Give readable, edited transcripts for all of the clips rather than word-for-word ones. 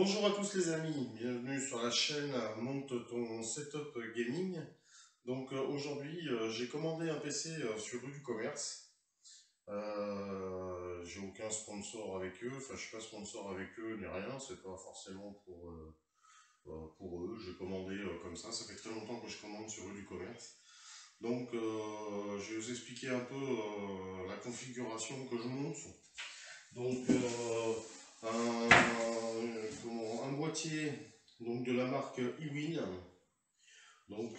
Bonjour à tous les amis, bienvenue sur la chaîne Monte ton setup gaming. Donc aujourd'hui j'ai commandé un PC sur rue du commerce. J'ai aucun sponsor avec eux, enfin je suis pas sponsor avec eux ni rien, c'est pas forcément pour eux. J'ai commandé comme ça fait très longtemps que je commande sur rue du commerce. Donc je vais vous expliquer un peu la configuration que je monte. Donc un boîtier donc de la marque Ewin. Donc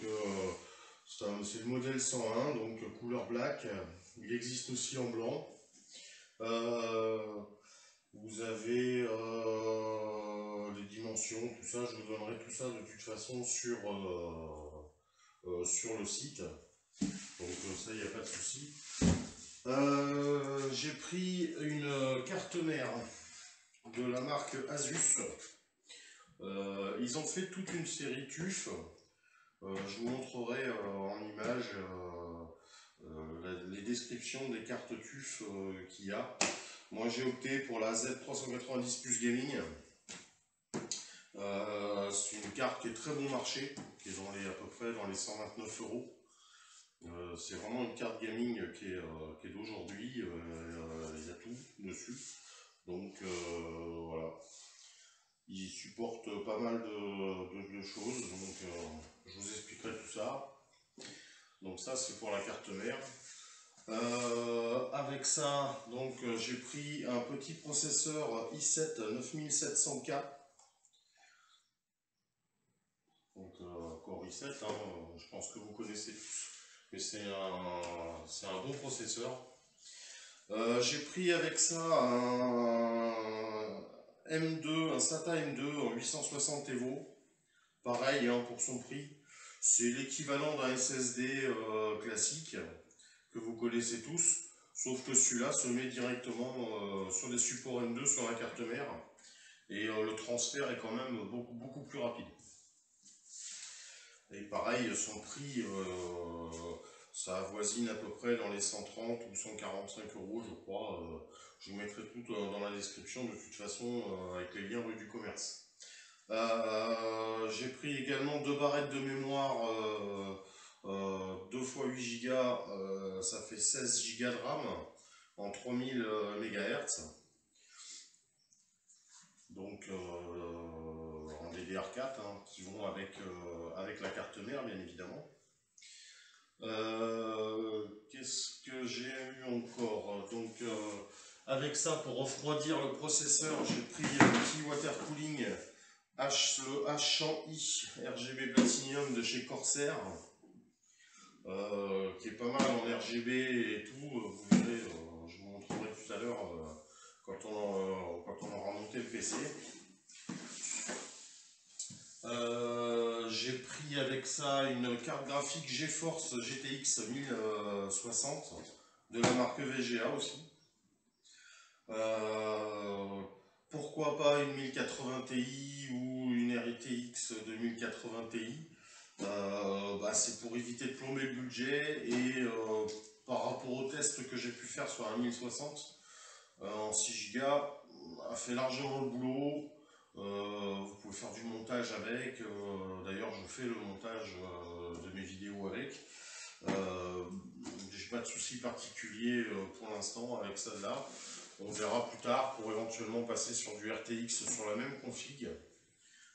c'est le modèle 101, donc couleur black. Il existe aussi en blanc. Vous avez les dimensions, tout ça. Je vous donnerai tout ça de toute façon sur le site. Donc ça, il n'y a pas de souci. J'ai pris une carte mère de la marque Asus. Ils ont fait toute une série TUF. Je vous montrerai en image les descriptions des cartes TUF qu'il y a. Moi j'ai opté pour la Z390 Plus Gaming. C'est une carte qui est très bon marché, qui est à peu près dans les 129 €. C'est vraiment une carte gaming qui est d'aujourd'hui. Il y a tout dessus. Donc voilà. Il supporte pas mal de choses, donc je vous expliquerai tout ça. Donc ça c'est pour la carte mère. Avec ça, donc j'ai pris un petit processeur i7 9700K. Donc Core i7, hein, je pense que vous connaissez tous, mais c'est un bon processeur. J'ai pris avec ça un SATA M2 en 860 Evo. Pareil hein, pour son prix. C'est l'équivalent d'un SSD classique que vous connaissez tous, sauf que celui-là se met directement sur les supports M2 sur la carte mère. Et le transfert est quand même beaucoup plus rapide. Et pareil, son prix, ça avoisine à peu près dans les 130 ou 145 € je crois. Je vous mettrai tout dans la description de toute façon avec les liens rue du commerce. J'ai pris également deux barrettes de mémoire 2 x 8 Go, ça fait 16 Go de RAM en 3000 MHz. Donc en DDR4 hein, qui vont avec la carte mère bien évidemment. Qu'est-ce que j'ai eu encore? Donc avec ça pour refroidir le processeur j'ai pris un petit water cooling le H100i RGB Platinum de chez Corsair, qui est pas mal en RGB et tout. Vous verrez, je vous montrerai tout à l'heure quand on aura monté le PC. J'ai pris avec ça une carte graphique GeForce GTX 1060 de la marque VGA aussi. Pourquoi pas une 1080 Ti ou une RTX 2080 Ti. C'est pour éviter de plomber le budget et par rapport au test que j'ai pu faire sur un 1060 en 6 Go, a fait largement le boulot. Vous pouvez faire du montage avec, d'ailleurs je fais le montage de mes vidéos avec. J'ai pas de soucis particuliers pour l'instant avec celle-là. On verra plus tard pour éventuellement passer sur du RTX sur la même config.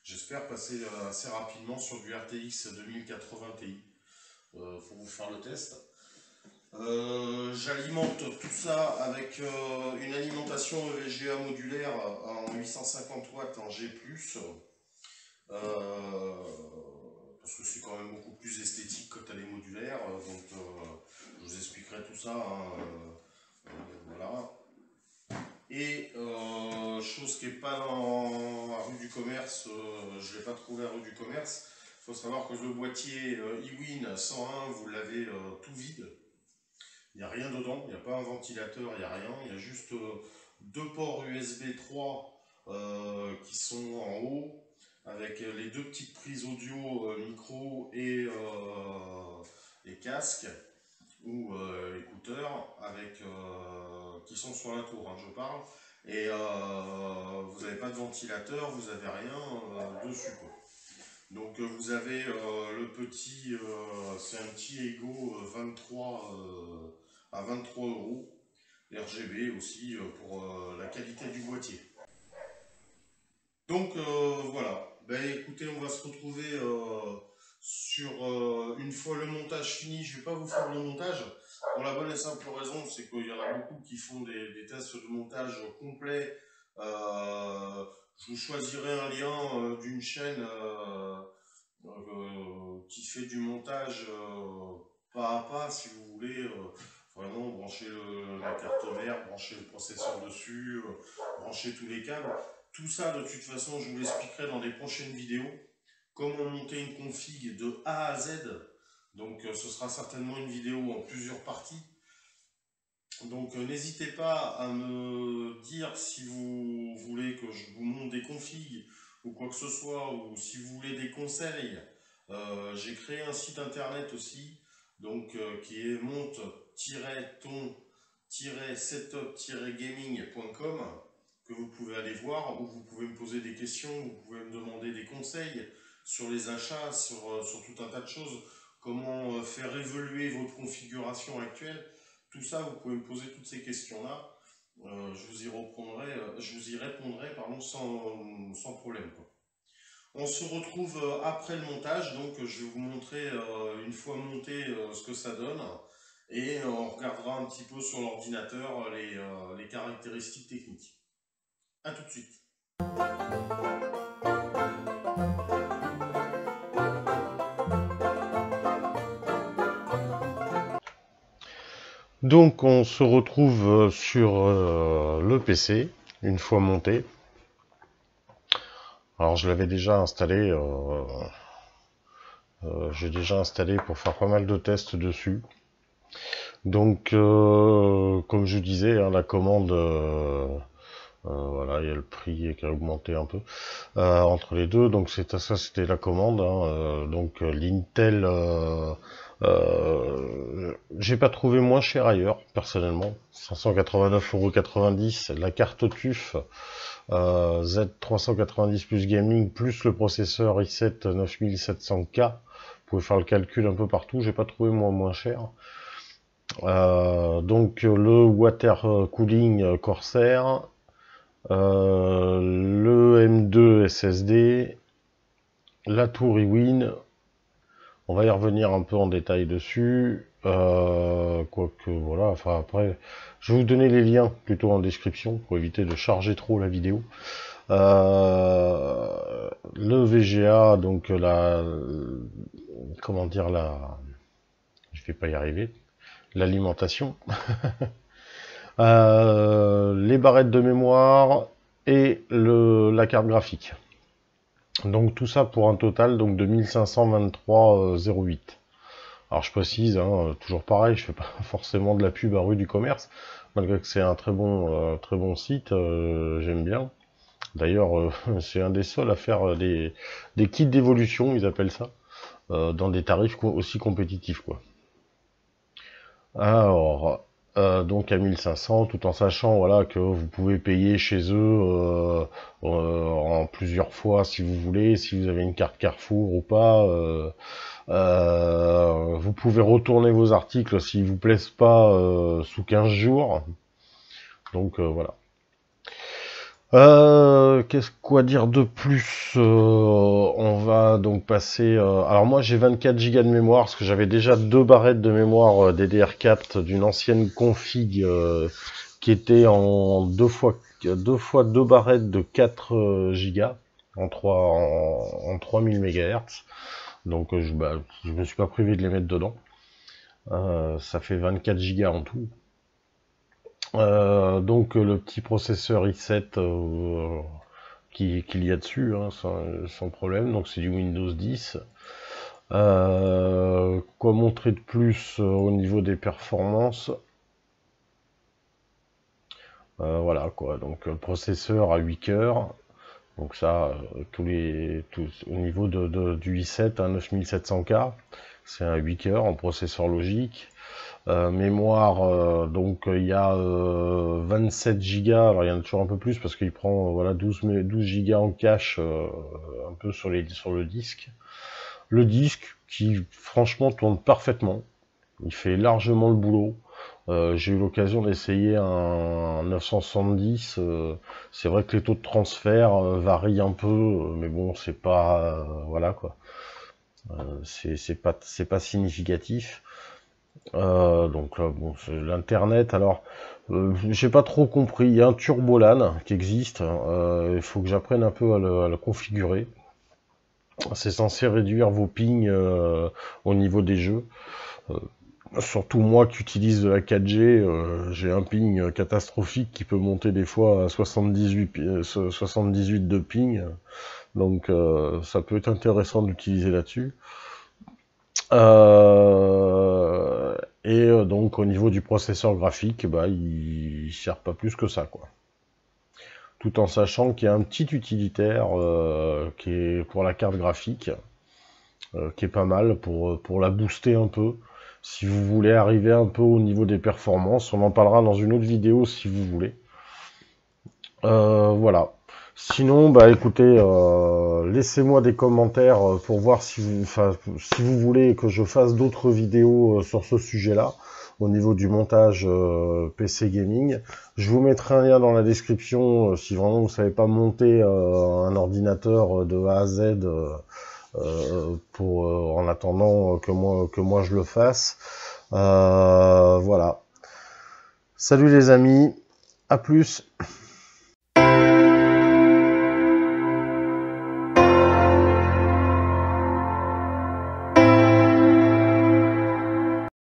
J'espère passer assez rapidement sur du RTX 2080 Ti. Faut vous faire le test. J'alimente tout ça avec une alimentation EVGA modulaire en 850 watts en G+, parce que c'est quand même beaucoup plus esthétique quand elle est modulaire, donc je vous expliquerai tout ça, hein, voilà. Et chose qui n'est pas dans la rue du commerce, je ne l'ai pas trouvé à rue du commerce. Il faut savoir que le boîtier Ewin 101, vous l'avez tout vide. Il n'y a rien dedans, il n'y a pas un ventilateur, il n'y a rien. Il y a juste deux ports USB 3 qui sont en haut, avec les deux petites prises audio, micro et casque ou écouteurs avec, qui sont sur la tour, hein, je parle, et vous n'avez pas de ventilateur, vous n'avez rien dessus, quoi. Donc vous avez le petit, c'est un petit Ego 23 à 23 euros, RGB aussi pour la qualité du boîtier. Donc voilà, ben, écoutez, on va se retrouver sur une fois le montage fini. Je ne vais pas vous faire le montage pour la bonne et simple raison, c'est qu'il y en a beaucoup qui font des tests de montage complets. Je vous choisirai un lien d'une chaîne qui fait du montage pas à pas, si vous voulez. Vraiment brancher la carte mère, brancher le processeur dessus, brancher tous les câbles. Tout ça, de toute façon, je vous l'expliquerai dans les prochaines vidéos. Comment monter une config de A à Z. Donc, ce sera certainement une vidéo en plusieurs parties. Donc, n'hésitez pas à me dire si vous voulez que je vous monte des configs ou quoi que ce soit, ou si vous voulez des conseils. J'ai créé un site internet aussi, donc qui est monte-ton-setup-gaming.com, que vous pouvez aller voir, où vous pouvez me poser des questions, vous pouvez me demander des conseils sur les achats, sur tout un tas de choses, comment faire évoluer votre configuration actuelle. Tout ça, vous pouvez me poser toutes ces questions-là. Je vous y répondrai pardon, sans problème, quoi. On se retrouve après le montage, donc je vais vous montrer une fois monté ce que ça donne. Et on regardera un petit peu sur l'ordinateur les caractéristiques techniques. A tout de suite. Donc on se retrouve sur le PC, une fois monté. Alors je l'avais déjà installé, j'ai déjà installé pour faire pas mal de tests dessus. Donc comme je disais, hein, la commande, voilà, il y a le prix qui a augmenté un peu entre les deux. Donc ça, c'était la commande. Hein, donc l'Intel, j'ai pas trouvé moins cher ailleurs, personnellement. 589,90 €. La carte TUF Z390 plus gaming plus le processeur i7 9700K. Vous pouvez faire le calcul un peu partout. J'ai pas trouvé moins cher. Donc le water cooling Corsair, le M2 SSD, la tour iWin. On va y revenir un peu en détail dessus. Quoique voilà, enfin après, je vais vous donner les liens plutôt en description pour éviter de charger trop la vidéo. Le VGA, donc comment dire, je vais pas y arriver, l'alimentation. Les barrettes de mémoire et la carte graphique. Donc tout ça pour un total donc de 1523,08 €. Alors je précise, hein, toujours pareil, je fais pas forcément de la pub à rue du commerce, malgré que c'est un très bon site, j'aime bien. D'ailleurs, c'est un des seuls à faire des kits d'évolution, ils appellent ça, dans des tarifs aussi compétitifs, quoi. Alors, donc à 1500, tout en sachant voilà que vous pouvez payer chez eux en plusieurs fois si vous voulez, si vous avez une carte Carrefour ou pas. Vous pouvez retourner vos articles s'ils vous plaisent pas sous 15 jours. Donc voilà. Qu'est-ce quoi dire de plus? On va donc passer. Alors moi j'ai 24 Go de mémoire parce que j'avais déjà deux barrettes de mémoire DDR4 d'une ancienne config qui était en deux fois deux barrettes de 4 Go en 3000 MHz. Donc je me suis pas privé de les mettre dedans. Ça fait 24 Go en tout. Donc le petit processeur i7 qu'il y a dessus, hein, sans problème, donc c'est du Windows 10. Quoi montrer de plus au niveau des performances? Voilà quoi, donc le processeur à 8 cœurs, donc ça, au niveau du i7, hein, 9700K, c'est un 8 cœurs en processeur logique. Mémoire, donc il y a 27 gigas, alors il y en a toujours un peu plus parce qu'il prend voilà 12 gigas en cache un peu sur le disque. Le disque qui franchement tourne parfaitement, il fait largement le boulot. J'ai eu l'occasion d'essayer un 970. C'est vrai que les taux de transfert varient un peu, mais bon, c'est pas voilà quoi. C'est pas significatif. Donc là, bon, c'est l'internet. Alors, j'ai pas trop compris. Il y a un turbolan qui existe. Il faut que j'apprenne un peu à le configurer. C'est censé réduire vos pings au niveau des jeux. Surtout moi qui utilise de la 4G, j'ai un ping catastrophique qui peut monter des fois à 78 de ping. Donc ça peut être intéressant d'utiliser là-dessus. Donc au niveau du processeur graphique, bah, il sert pas plus que ça, quoi. Tout en sachant qu'il y a un petit utilitaire qui est pour la carte graphique, qui est pas mal pour la booster un peu. Si vous voulez arriver un peu au niveau des performances, on en parlera dans une autre vidéo si vous voulez. Voilà. Sinon, bah écoutez, laissez-moi des commentaires pour voir si vous voulez que je fasse d'autres vidéos sur ce sujet-là, au niveau du montage PC Gaming. Je vous mettrai un lien dans la description si vraiment vous savez pas monter un ordinateur de A à Z en attendant que moi je le fasse. Voilà. Salut les amis, à plus.